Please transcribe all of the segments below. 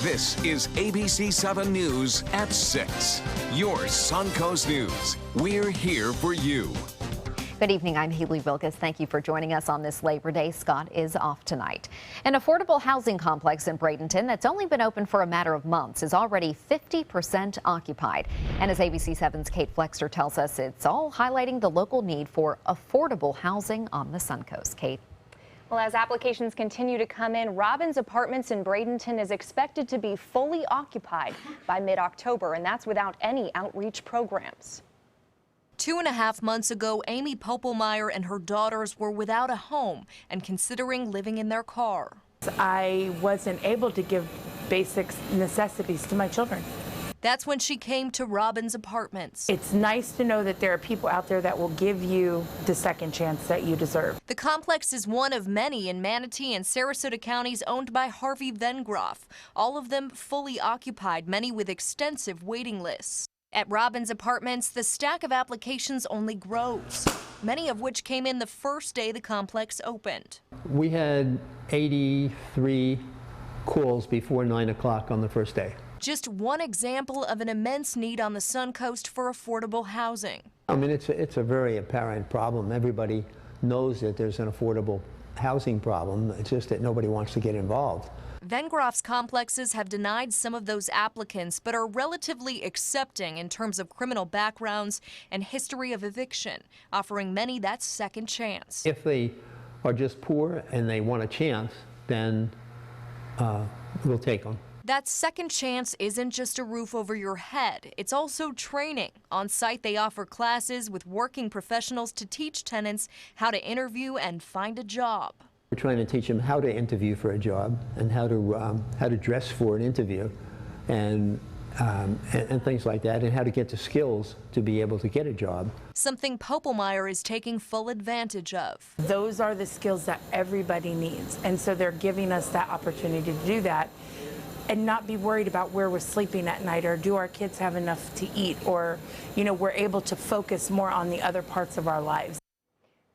This is ABC7 News at 6. Your Suncoast News. We're here for you. Good evening, I'm Haley Wilkes. Thank you for joining us on this Labor Day. Scott is off tonight. An affordable housing complex in Bradenton that's only been open for a matter of months is already 50% occupied. And as ABC7's Kate Flexer tells us, it's all highlighting the local need for affordable housing on the Suncoast. Kate. Well, as applications continue to come in, Robbins Apartments in Bradenton is expected to be fully occupied by mid-October, and that's without any outreach programs. 2.5 months ago, Amy Popelmeyer and her daughters were without a home and considering living in their car. I wasn't able to give basic necessities to my children. That's when she came to Robbins Apartments. It's nice to know that there are people out there that will give you the second chance that you deserve. The complex is one of many in Manatee and Sarasota counties owned by Harvey Vengroff, all of them fully occupied, many with extensive waiting lists. At Robbins Apartments, the stack of applications only grows, many of which came in the first day the complex opened. We had 83 calls before 9 o'clock on the first day. Just one example of an immense need on the Suncoast for affordable housing. I mean, it's a very apparent problem. Everybody knows that there's an affordable housing problem. It's just that nobody wants to get involved. Vengroff's complexes have denied some of those applicants, but are relatively accepting in terms of criminal backgrounds and history of eviction, offering many that second chance. If they are just poor and they want a chance, then we'll take them. That second chance isn't just a roof over your head. It's also training. On site, they offer classes with working professionals to teach tenants how to interview and find a job. We're trying to teach them how to interview for a job and how to dress for an interview and things like that, and how to get the skills to be able to get a job. Something Popelmeyer is taking full advantage of. Those are the skills that everybody needs, and so they're giving us that opportunity to do that and not be worried about where we're sleeping at night, or do our kids have enough to eat, or, you know, we're able to focus more on the other parts of our lives.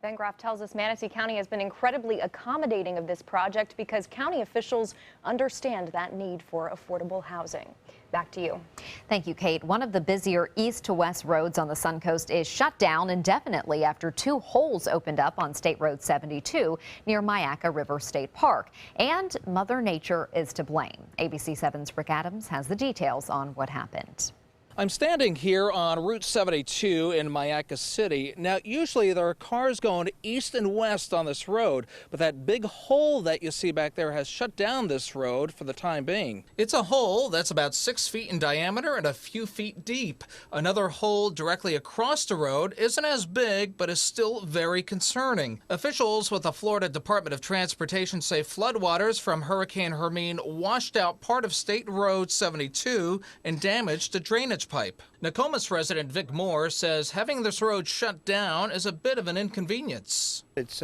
Vengroff tells us Manatee County has been incredibly accommodating of this project because county officials understand that need for affordable housing. Back to you. Thank you, Kate. One of the busier east to west roads on the Suncoast is shut down indefinitely after 2 holes opened up on State Road 72 near Myakka River State Park. And Mother Nature is to blame. ABC7's Rick Adams has the details on what happened. I'm standing here on Route 72 in Myakka City. Now, usually there are cars going east and west on this road, but that big hole that you see back there has shut down this road for the time being. It's a hole that's about 6 feet in diameter and a few feet deep. Another hole directly across the road isn't as big, but is still very concerning. Officials with the Florida Department of Transportation say floodwaters from Hurricane Hermine washed out part of State Road 72 and damaged the drainage pipe. Nokomis resident Vic Moore says having this road shut down is a bit of an inconvenience. It's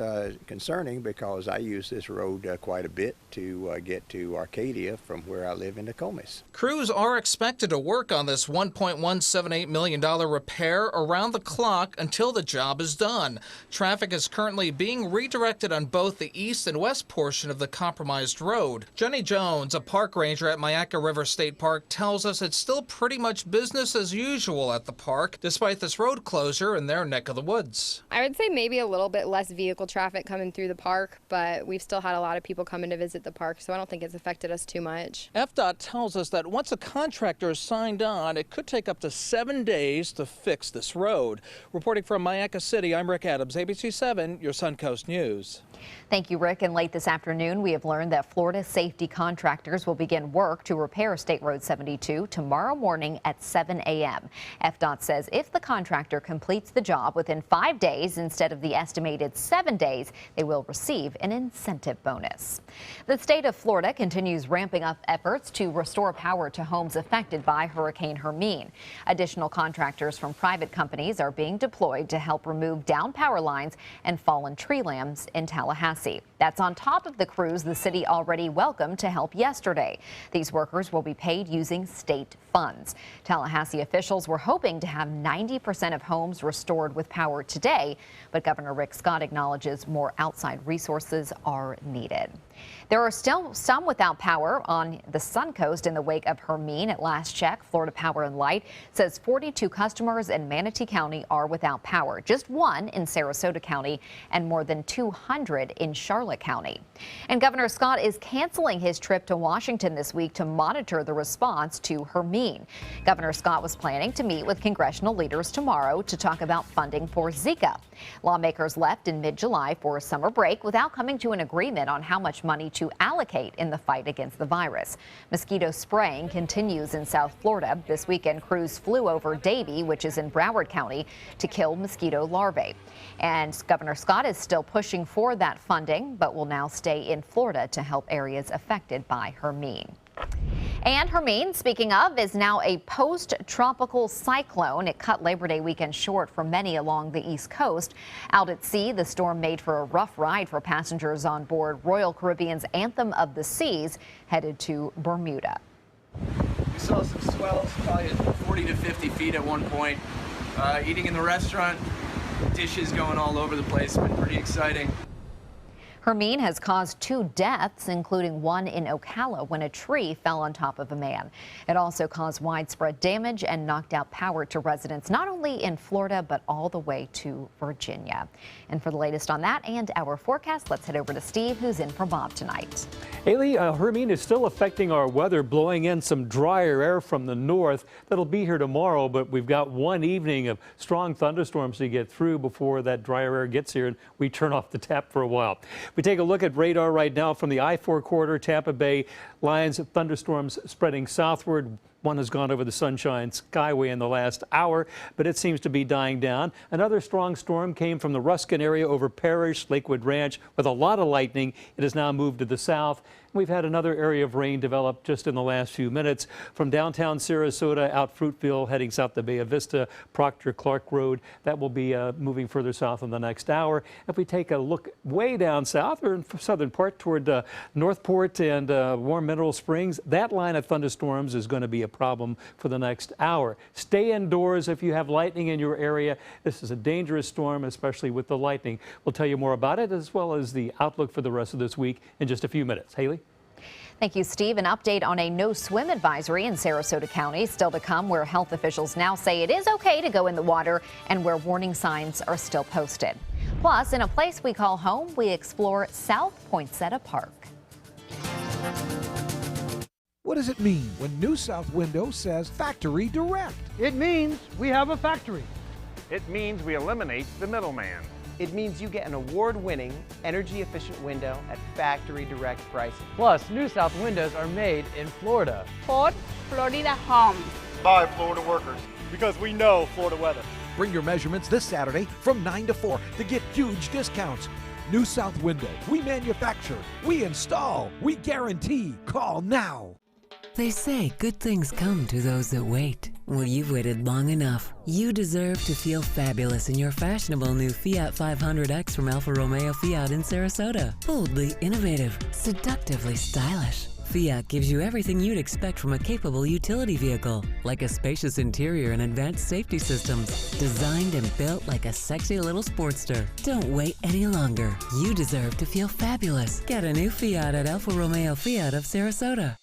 concerning because I use this road quite a bit to get to Arcadia from where I live in Nokomis. Crews are expected to work on this $1.178 million repair around the clock until the job is done. Traffic is currently being redirected on both the east and west portion of the compromised road. Jenny Jones, a park ranger at Myakka River State Park, tells us it's still pretty much business as usual at the park, despite this road closure in their neck of the woods. I would say maybe a little bit less vehicle traffic coming through the park, but we've still had a lot of people coming to visit the park, so I don't think it's affected us too much. FDOT tells us that once a contractor is signed on, it could take up to 7 days to fix this road. Reporting from Myakka City, I'm Rick Adams, ABC7, your Suncoast News. Thank you, Rick. And late this afternoon, we have learned that Florida safety contractors will begin work to repair State Road 72 tomorrow morning at 7 a.m. FDOT says if the contractor completes the job within 5 days instead of the estimated 7 days, they will receive an incentive bonus. The state of Florida continues ramping up efforts to restore power to homes affected by Hurricane Hermine. Additional contractors from private companies are being deployed to help remove down power lines and fallen tree limbs in Tallahassee. That's on top of the crews the city already welcomed to help yesterday. These workers will be paid using state funds. Tallahassee officials Officials were hoping to have 90% of homes restored with power today, but Governor Rick Scott acknowledges more outside resources are needed. There are still some without power on the Suncoast in the wake of Hermine. At last check, Florida Power and Light says 42 customers in Manatee County are without power, just one in Sarasota County and more than 200 in Charlotte County. And Governor Scott is canceling his trip to Washington this week to monitor the response to Hermine. Governor Scott was planning to meet with congressional leaders tomorrow to talk about funding for Zika. Lawmakers left in mid-July for a summer break without coming to an agreement on how much money to allocate in the fight against the virus. Mosquito spraying continues in South Florida. This weekend, crews flew over Davie, which is in Broward County, to kill mosquito larvae. And Governor Scott is still pushing for that funding, but will now stay in Florida to help areas affected by Hermine. And Hermine, speaking of, is now a post-tropical cyclone. It cut Labor Day weekend short for many along the East Coast. Out at sea, the storm made for a rough ride for passengers on board Royal Caribbean's Anthem of the Seas, headed to Bermuda. We saw some swells, probably 40 to 50 feet at one point. Eating in the restaurant, dishes going all over the place. It's been pretty exciting. Hermine has caused 2 deaths, including one in Ocala when a tree fell on top of a man. It also caused widespread damage and knocked out power to residents not only in Florida, but all the way to Virginia. And for the latest on that and our forecast, let's head over to Steve, who's in for Bob tonight. Haley, Hermine is still affecting our weather, blowing in some drier air from the north. That'll be here tomorrow, but we've got one evening of strong thunderstorms to get through before that drier air gets here and we turn off the tap for a while. We take a look at radar right now from the I-4 corridor, Tampa Bay, lines of thunderstorms spreading southward. One has gone over the Sunshine Skyway in the last hour, but it seems to be dying down. Another strong storm came from the Ruskin area over Parrish, Lakewood Ranch, with a lot of lightning. It has now moved to the south. We've had another area of rain develop just in the last few minutes from downtown Sarasota out Fruitville, heading south to Bay Vista, Proctor Clark Road. That will be moving further south in the next hour. If we take a look way down south or in the southern part toward Northport and Warm Mineral Springs, that line of thunderstorms is going to be a problem for the next hour. Stay indoors if you have lightning in your area. This is a dangerous storm, especially with the lightning. We'll tell you more about it as well as the outlook for the rest of this week in just a few minutes. Haley? Thank you, Steve. An update on a no swim advisory in Sarasota County still to come, where health officials now say it is okay to go in the water and where warning signs are still posted. Plus, in a place we call home, we explore South Poinsettia Park. What does it mean when New South Window says Factory Direct? It means we have a factory. It means we eliminate the middleman. It means you get an award-winning, energy-efficient window at factory direct pricing. Plus, New South windows are made in Florida. For Florida homes. By Florida workers. Because we know Florida weather. Bring your measurements this Saturday from 9 to 4 to get huge discounts. New South Window. We manufacture, we install, we guarantee. Call now. They say good things come to those that wait. Well, you've waited long enough. You deserve to feel fabulous in your fashionable new Fiat 500X from Alfa Romeo Fiat in Sarasota. Boldly innovative, seductively stylish. Fiat gives you everything you'd expect from a capable utility vehicle, like a spacious interior and advanced safety systems, designed and built like a sexy little sportster. Don't wait any longer. You deserve to feel fabulous. Get a new Fiat at Alfa Romeo Fiat of Sarasota.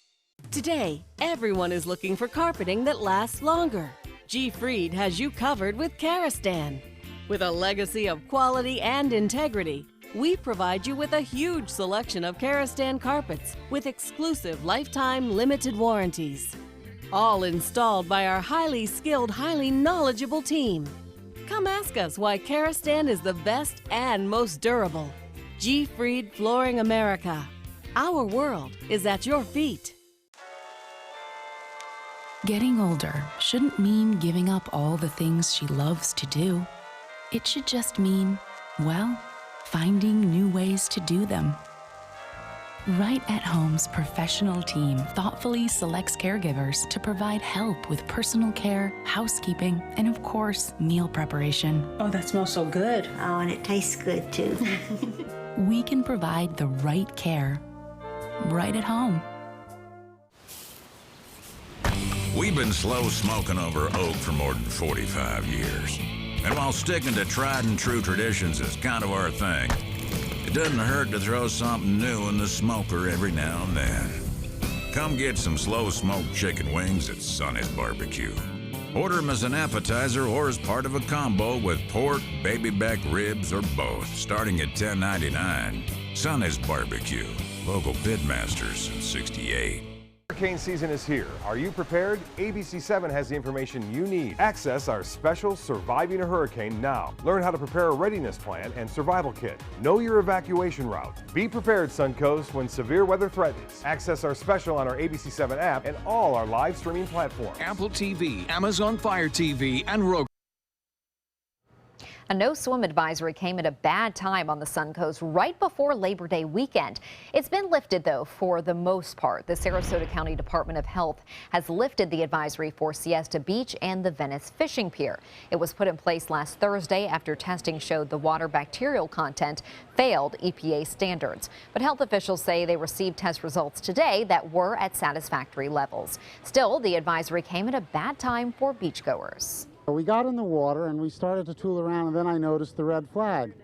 Today, everyone is looking for carpeting that lasts longer. G. Fried has you covered with Karastan. With a legacy of quality and integrity, we provide you with a huge selection of Karastan carpets with exclusive lifetime limited warranties. All installed by our highly skilled, highly knowledgeable team. Come ask us why Karastan is the best and most durable. G. Fried Flooring America. Our world is at your feet. Getting older shouldn't mean giving up all the things she loves to do. It should just mean, well, finding new ways to do them. Right at Home's professional team thoughtfully selects caregivers to provide help with personal care, housekeeping, and of course, meal preparation. Oh, that smells so good. Oh, and it tastes good too. We can provide the right care right at home. We've been slow smoking over oak for more than 45 years. And while sticking to tried and true traditions is kind of our thing, it doesn't hurt to throw something new in the smoker every now and then. Come get some slow smoked chicken wings at Sonny's Barbecue. Order them as an appetizer or as part of a combo with pork, baby back ribs, or both, starting at $10.99. Sonny's Barbecue, local pitmasters since '68. Hurricane season is here. Are you prepared? ABC7 has the information you need. Access our special Surviving a Hurricane now. Learn how to prepare a readiness plan and survival kit. Know your evacuation route. Be prepared, Suncoast, when severe weather threatens. Access our special on our ABC7 app and all our live streaming platforms. Apple TV, Amazon Fire TV, and Roku. A no-swim advisory came at a bad time on the Suncoast right before Labor Day weekend. It's been lifted, though, for the most part. The Sarasota County Department of Health has lifted the advisory for Siesta Beach and the Venice fishing pier. It was put in place last Thursday after testing showed the water bacterial content failed EPA standards. But health officials say they received test results today that were at satisfactory levels. Still, the advisory came at a bad time for beachgoers. We got in the water and we started to tool around, and then I noticed the red flag.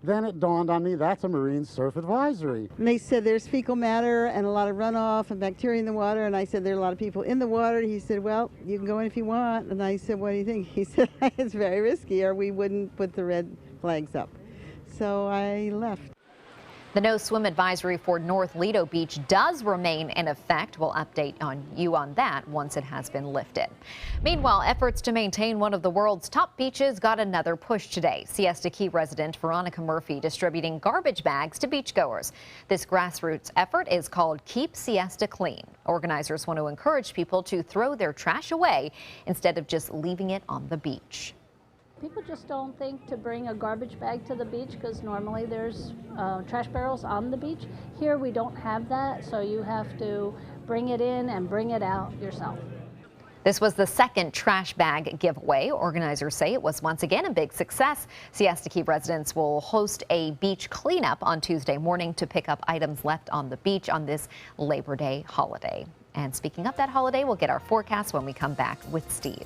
Then it dawned on me that's a marine surf advisory. And they said there's fecal matter and a lot of runoff and bacteria in the water, and I said there are a lot of people in the water. He said, well, you can go in if you want. And I said, what do you think? He said, it's very risky, or we wouldn't put the red flags up. So I left. The no-swim advisory for North Lido Beach does remain in effect. We'll update you on that once it has been lifted. Meanwhile, efforts to maintain one of the world's top beaches got another push today. Siesta Key resident Veronica Murphy distributing garbage bags to beachgoers. This grassroots effort is called Keep Siesta Clean. Organizers want to encourage people to throw their trash away instead of just leaving it on the beach. People just don't think to bring a garbage bag to the beach because normally there's trash barrels on the beach. Here we don't have that, so you have to bring it in and bring it out yourself. This was the second trash bag giveaway. Organizers say it was once again a big success. Siesta Key residents will host a beach cleanup on Tuesday morning to pick up items left on the beach on this Labor Day holiday. And speaking of that holiday, we'll get our forecast when we come back with Steve.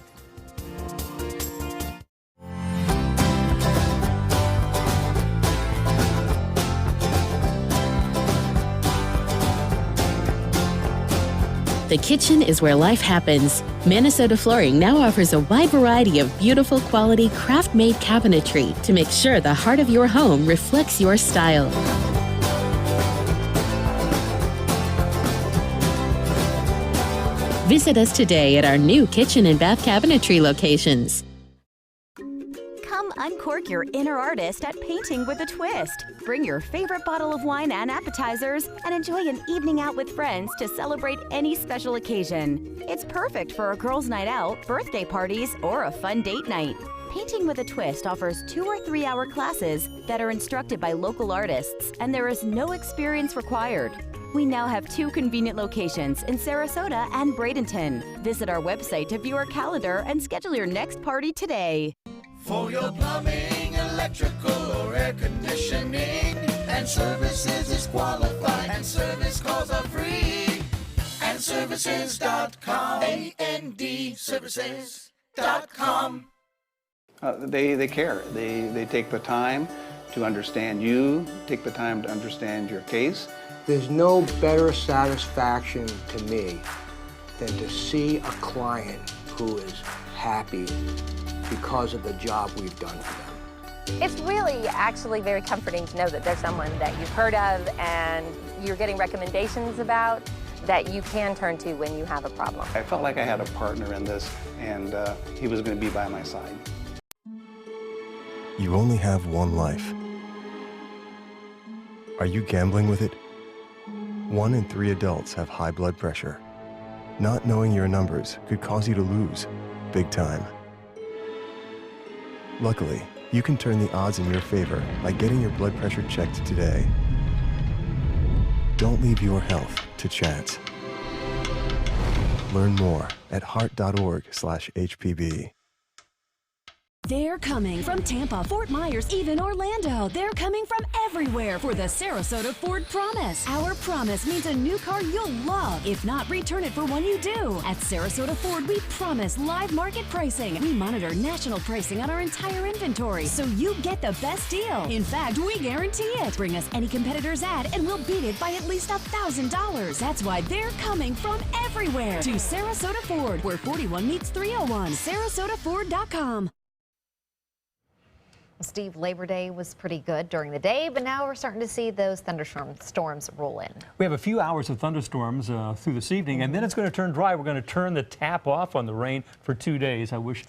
The kitchen is where life happens. Minnesota Flooring now offers a wide variety of beautiful quality craft-made cabinetry to make sure the heart of your home reflects your style. Visit us today at our new kitchen and bath cabinetry locations. Come uncork your inner artist at Painting with a Twist. Bring your favorite bottle of wine and appetizers and enjoy an evening out with friends to celebrate any special occasion. It's perfect for a girls' night out, birthday parties, or a fun date night. Painting with a Twist offers 2 or 3 hour classes that are instructed by local artists, and there is no experience required. We now have 2 convenient locations in Sarasota and Bradenton. Visit our website to view our calendar and schedule your next party today. For your plumbing, electrical, or air conditioning, and services is qualified, and service calls are free. And services.com, A-N-D, services.com. They care. They take the time to understand you, take the time to understand your case. There's no better satisfaction to me than to see a client who is happy because of the job we've done for them. It's really actually very comforting to know that there's someone that you've heard of and you're getting recommendations about that you can turn to when you have a problem. I felt like I had a partner in this, and he was going to be by my side. You only have one life. Are you gambling with it? 1 in 3 adults have high blood pressure. Not knowing your numbers could cause you to lose, big time. Luckily, you can turn the odds in your favor by getting your blood pressure checked today. Don't leave your health to chance. Learn more at heart.org/HPV. They're coming from Tampa, Fort Myers, even Orlando. They're coming from everywhere for the Sarasota Ford Promise. Our promise means a new car you'll love. If not, return it for one you do. At Sarasota Ford, we promise live market pricing. We monitor national pricing on our entire inventory, so you get the best deal. In fact, we guarantee it. Bring us any competitor's ad, and we'll beat it by at least $1,000. That's why they're coming from everywhere to Sarasota Ford, where 41 meets 301. SarasotaFord.com. Steve, Labor Day was pretty good during the day, but now we're starting to see those thunderstorms roll in. We have a few hours of thunderstorms through this evening, and then it's going to turn dry. We're going to turn the tap off on the rain for 2 days. I wish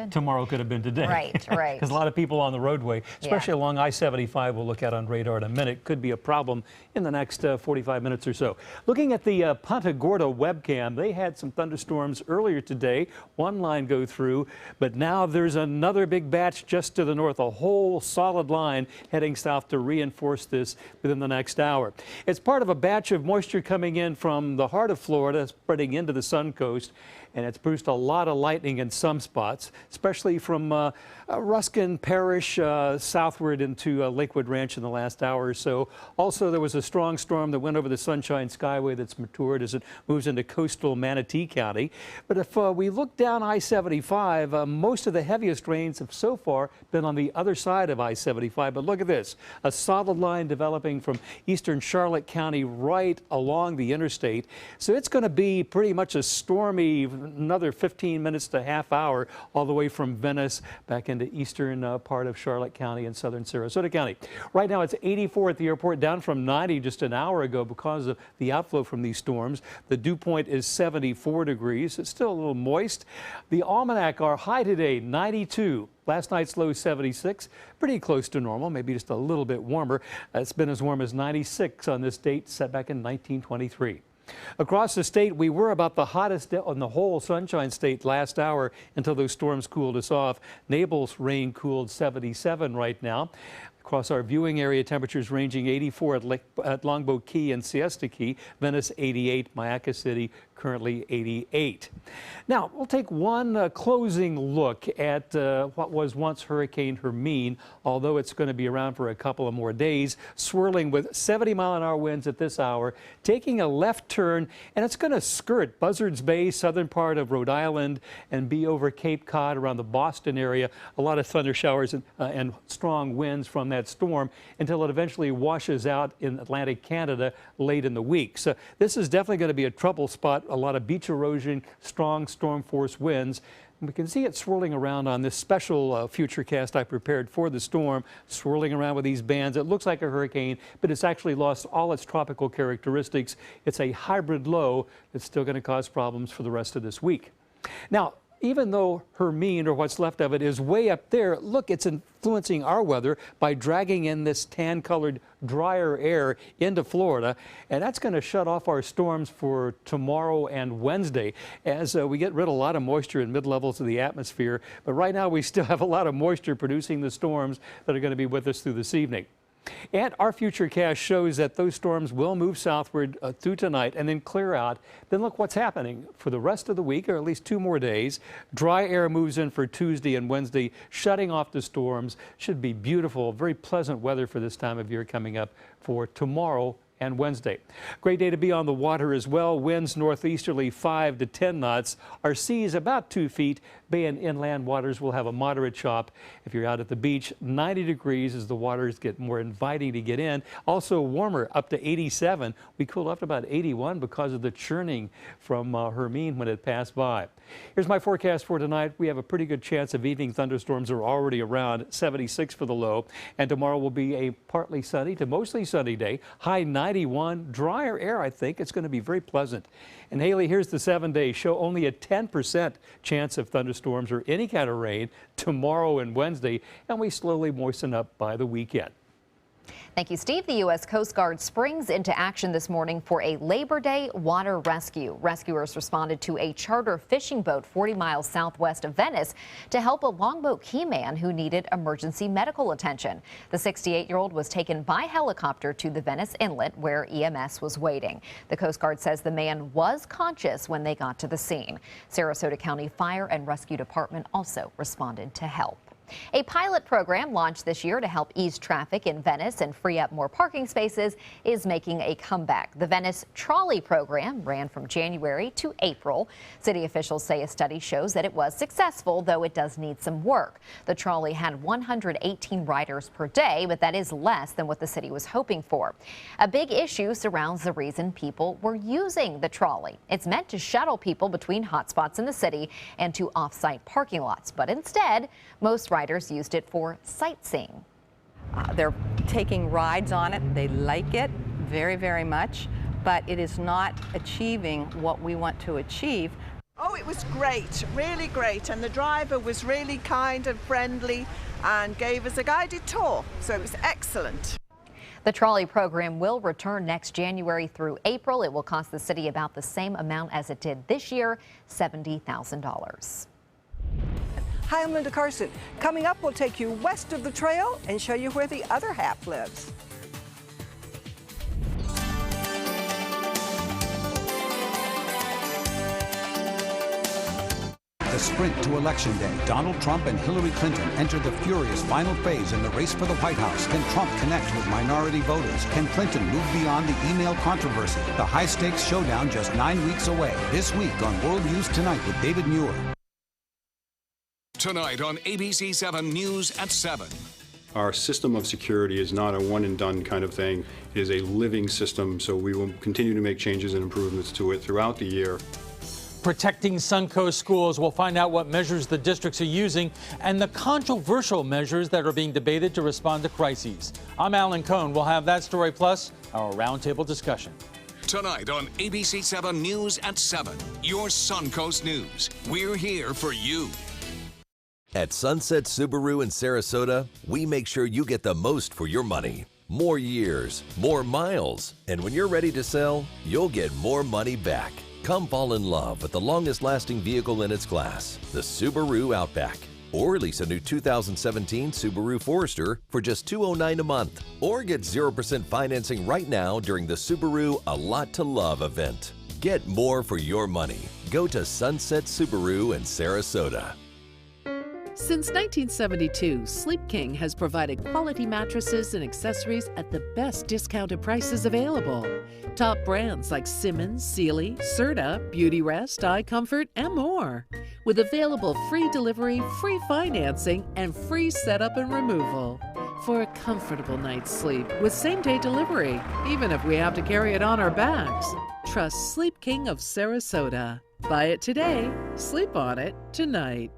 tomorrow could have been today. Right, right. Because a lot of people on the roadway, especially along I-75, we'll look at on radar in a minute, could be a problem in the next 45 minutes or so. Looking at the Punta Gorda webcam, they had some thunderstorms earlier today. One line go through, but now there's another big batch just to the north, a whole solid line heading south to reinforce this within the next hour. It's part of a batch of moisture coming in from the heart of Florida, spreading into the sun coast, and it's produced a lot of lightning in some spots, especially from Ruskin Parish southward into Lakewood Ranch in the last hour or so. Also, there was a strong storm that went over the Sunshine Skyway that's matured as it moves into coastal Manatee County. But if we look down I-75, most of the heaviest rains have so far been on the other side of I-75. But look at this, a solid line developing from eastern Charlotte County right along the interstate. So it's going to be pretty much a stormy another 15 minutes to half hour all the way from Venice back into eastern part of Charlotte County and southern Sarasota County. Right now it's 84 at the airport, down from 90 just an hour ago because of the outflow from these storms. The dew point is 74 degrees. It's still a little moist. The almanac, our high today, 92. Last night's low 76, pretty close to normal, maybe just a little bit warmer. It's been as warm as 96 on this date set back in 1923. Across the state, we were about the hottest on the whole Sunshine State last hour until those storms cooled us off. Naples rain cooled 77 right now. Across our viewing area, temperatures ranging 84 at Longboat Key and Siesta Key, Venice 88, Mayaca City currently 88. Now, we'll take one closing look at what was once Hurricane Hermine, although it's going to be around for a couple of more days, swirling with 70-mile-an-hour winds at this hour, taking a left turn, and it's going to skirt Buzzards Bay, southern part of Rhode Island, and be over Cape Cod around the Boston area. A lot of thunder showers and strong winds from that storm until it eventually washes out in Atlantic Canada late in the week. So this is definitely going to be a trouble spot. A lot of beach erosion, strong storm force winds. And we can see it swirling around on this special futurecast I prepared for the storm, swirling around with these bands. It looks like a hurricane, but it's actually lost all its tropical characteristics. It's a hybrid low that's still going to cause problems for the rest of this week. Now, even though Hermine, or what's left of it, is way up there, look, it's influencing our weather by dragging in this tan-colored, drier air into Florida, and that's going to shut off our storms for tomorrow and Wednesday as we get rid of a lot of moisture in mid-levels of the atmosphere. But right now, we still have a lot of moisture producing the storms that are going to be with us through this evening. And our futurecast shows that those storms will move southward through tonight and then clear out. Then look what's happening for the rest of the week, or at least 2 more days. Dry air moves in for Tuesday and Wednesday, shutting off the storms. Should be beautiful, very pleasant weather for this time of year coming up for tomorrow and Wednesday. Great day to be on the water as well. Winds northeasterly 5 to 10 knots. Our seas about 2 feet. Bay and inland waters will have a moderate chop. If you're out at the beach, 90 degrees as the waters get more inviting to get in. Also warmer, up to 87. We cooled off to about 81 because of the churning from Hermine when it passed by. Here's my forecast for tonight. We have a pretty good chance of evening thunderstorms are already around, 76 for the low. And tomorrow will be a partly sunny to mostly sunny day. High 91, drier air, I think. It's going to be very pleasant. And Haley, here's the 7-day show. Only a 10% chance of thunderstorms or any kind of rain tomorrow and Wednesday, and we slowly moisten up by the weekend. Thank you, Steve. The U.S. Coast Guard springs into action this morning for a Labor Day water rescue. Rescuers responded to a charter fishing boat 40 miles southwest of Venice to help a Longboat Key man who needed emergency medical attention. The 68-year-old was taken by helicopter to the Venice Inlet where EMS was waiting. The Coast Guard says the man was conscious when they got to the scene. Sarasota County Fire and Rescue Department also responded to help. A pilot program launched this year to help ease traffic in Venice and free up more parking spaces is making a comeback. The Venice trolley program ran from January to April. City officials say a study shows that it was successful, though it does need some work. The trolley had 118 riders per day, but that is less than what the city was hoping for. A big issue surrounds the reason people were using the trolley. It's meant to shuttle people between hotspots in the city and to off-site parking lots, but instead, most riders used it for sightseeing. They're taking rides on it. They like it very, very much, but it is not achieving what we want to achieve. Oh, it was great, really great, and the driver was really kind and friendly and gave us a guided tour, so it was excellent. The trolley program will return next January through April. It will cost the city about the same amount as it did this year, $70,000. Hi, I'm Linda Carson. Coming up, we'll take you west of the trail and show you where the other half lives. The sprint to Election Day. Donald Trump and Hillary Clinton enter the furious final phase in the race for the White House. Can Trump connect with minority voters? Can Clinton move beyond the email controversy? The high-stakes showdown just 9 weeks away. This week on World News Tonight with David Muir. Tonight on ABC7 News at 7. Our system of security is not a one-and-done kind of thing. It is a living system, so we will continue to make changes and improvements to it throughout the year. Protecting Suncoast schools. We'll find out what measures the districts are using and the controversial measures that are being debated to respond to crises. I'm Alan Cohn. We'll have that story plus our roundtable discussion. Tonight on ABC7 News at 7. Your Suncoast News. We're here for you. At Sunset Subaru in Sarasota, we make sure you get the most for your money. More years, more miles, and when you're ready to sell, you'll get more money back. Come fall in love with the longest-lasting vehicle in its class, the Subaru Outback. Or lease a new 2017 Subaru Forester for just $209 a month. Or get 0% financing right now during the Subaru A Lot to Love event. Get more for your money. Go to Sunset Subaru in Sarasota. Since 1972, Sleep King has provided quality mattresses and accessories at the best discounted prices available. Top brands like Simmons, Sealy, Serta, Beautyrest, iComfort, and more. With available free delivery, free financing, and free setup and removal. For a comfortable night's sleep with same-day delivery, even if we have to carry it on our backs. Trust Sleep King of Sarasota. Buy it today, sleep on it tonight.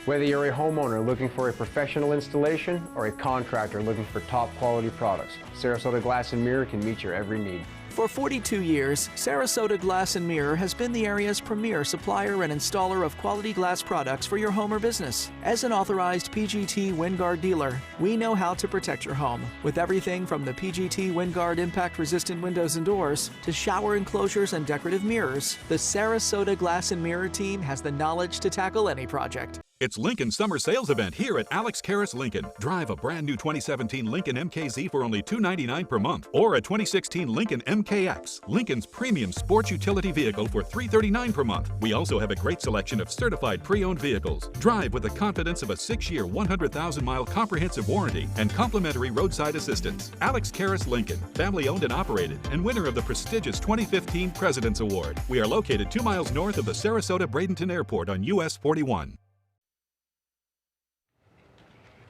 Whether you're a homeowner looking for a professional installation or a contractor looking for top quality products, Sarasota Glass and Mirror can meet your every need. For 42 years, Sarasota Glass and Mirror has been the area's premier supplier and installer of quality glass products for your home or business. As an authorized PGT WindGuard dealer, we know how to protect your home with everything from the PGT WindGuard impact-resistant windows and doors to shower enclosures and decorative mirrors. The Sarasota Glass and Mirror team has the knowledge to tackle any project. It's Lincoln's summer sales event here at Alex Karras Lincoln. Drive a brand new 2017 Lincoln MKZ for only $299 per month, or a 2016 Lincoln MKX, Lincoln's premium sports utility vehicle for $339 per month. We also have a great selection of certified pre-owned vehicles. Drive with the confidence of a 6-year, 100,000-mile comprehensive warranty and complimentary roadside assistance. Alex Karras Lincoln, family owned and operated, and winner of the prestigious 2015 President's Award. We are located 2 miles north of the Sarasota-Bradenton Airport on US 41.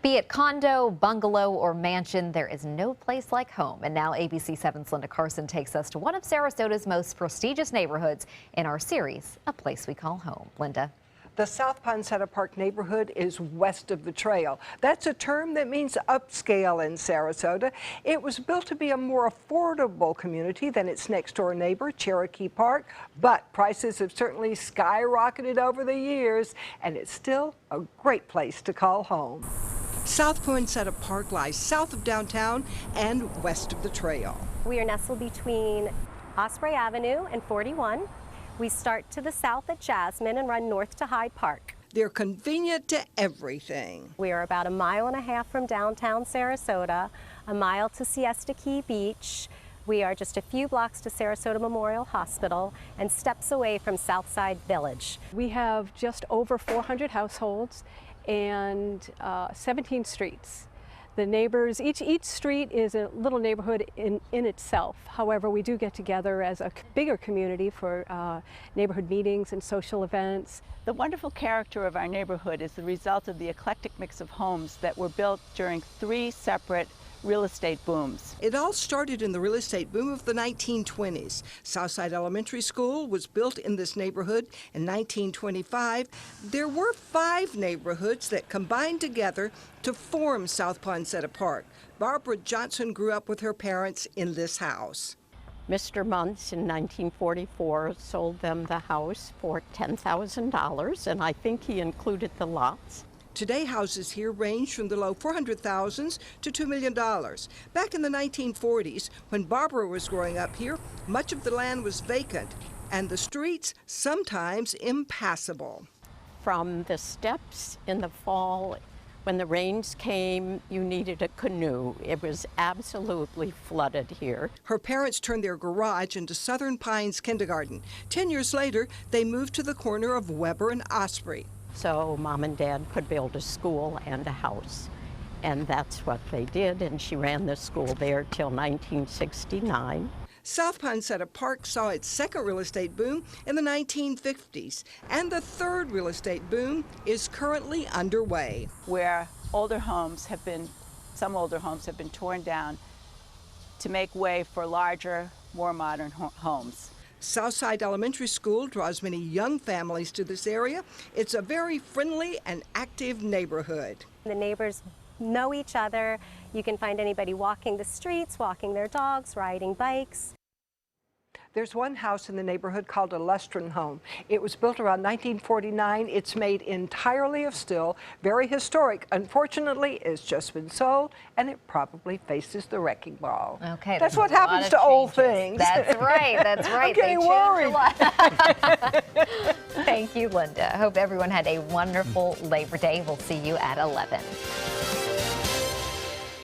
Be it condo, bungalow, or mansion, there is no place like home. And now ABC7's Linda Carson takes us to one of Sarasota's most prestigious neighborhoods in our series, A Place We Call Home. Linda. The South Poinsettia Park neighborhood is west of the trail. That's a term that means upscale in Sarasota. It was built to be a more affordable community than its next door neighbor, Cherokee Park, but prices have certainly skyrocketed over the years, and it's still a great place to call home. South Poinsettia Park lies south of downtown and west of the trail. We are nestled between Osprey Avenue and 41. We start to the south at Jasmine and run north to Hyde Park. They're convenient to everything. We are about 1.5 miles from downtown Sarasota, 1 mile to Siesta Key Beach. We are just a few blocks to Sarasota Memorial Hospital and steps away from Southside Village. We have just over 400 households. and 17 streets. The neighbors, each street is a little neighborhood in itself. However, we do get together as a bigger community for neighborhood meetings and social events. The wonderful character of our neighborhood is the result of the eclectic mix of homes that were built during 3 separate real estate booms. It all started in the real estate boom of the 1920s. Southside Elementary School was built in this neighborhood in 1925. There were 5 neighborhoods that combined together to form South Poinsett Park. Barbara Johnson grew up with her parents in this house. Mr. Muntz in 1944 sold them the house for $10,000, and I think he included the lots. Today, houses here range from the low $400,000s to $2 million. Back in the 1940s, when Barbara was growing up here, much of the land was vacant and the streets sometimes impassable. From the steps in the fall, when the rains came, you needed a canoe. It was absolutely flooded here. Her parents turned their garage into Southern Pines Kindergarten. 10 years later, they moved to the corner of Weber and Osprey. So Mom and Dad could build a school and a house. And that's what they did, and she ran the school there till 1969. South Poinsett Park saw its second real estate boom in the 1950s, and the third real estate boom is currently underway. Where some older homes have been torn down to make way for larger, more modern homes. Southside Elementary School draws many young families to this area. It's a very friendly and active neighborhood. The neighbors know each other. You can find anybody walking the streets, walking their dogs, riding bikes. There's one house in the neighborhood called a Lustron home. It was built around 1949. It's made entirely of steel, very historic. Unfortunately, it's just been sold, and it probably faces the wrecking ball. Okay, that's what happens to old things. That's right. That's right. I'm getting They worried. Thank you, Linda. I hope everyone had a wonderful Labor Day. We'll see you at 11.